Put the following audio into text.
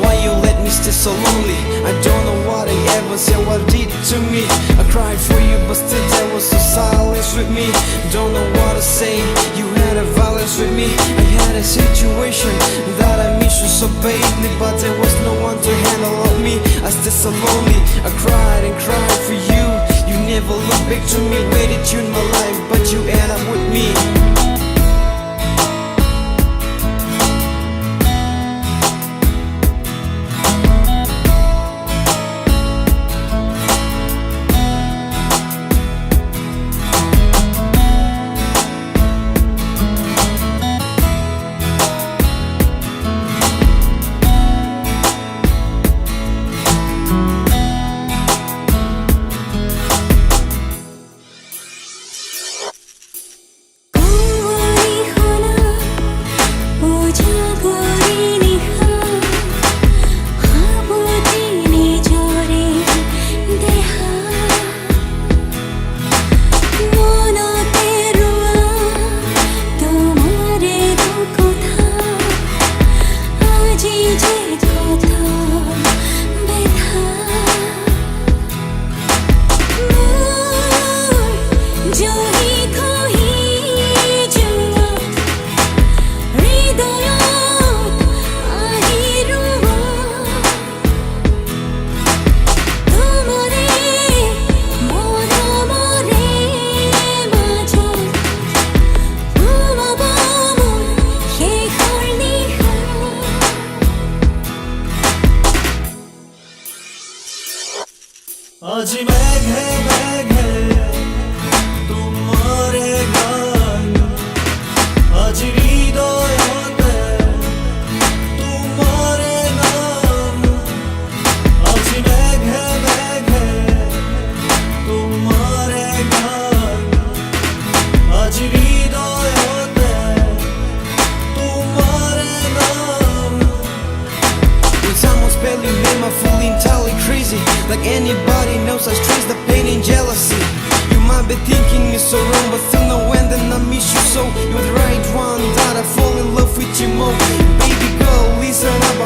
Why you let me stay so lonely? I don't know what I ever said, what did to me. I cried for you, but still there was some silence with me. Don't know what to say, you had a violence with me. I had a situation that I miss you so badly, but there was no one to handle of me. I stayed so lonely, I cried and cried for you. You never looked back to me, waited you in my life, but you end up with me. आज मेघे तुम्हारे गान आज हृदयते तुम्हारे नाम आज मेघे तुम्हारे गान आज हृदयते तुम्हारे नाम. When someone's spelling name I feel entirely crazy. Like anybody knows I stress the pain and jealousy. You might be thinking me so wrong, but still know when then I miss you so. You're the right one that I fall in love with you more. Baby girl, listen up,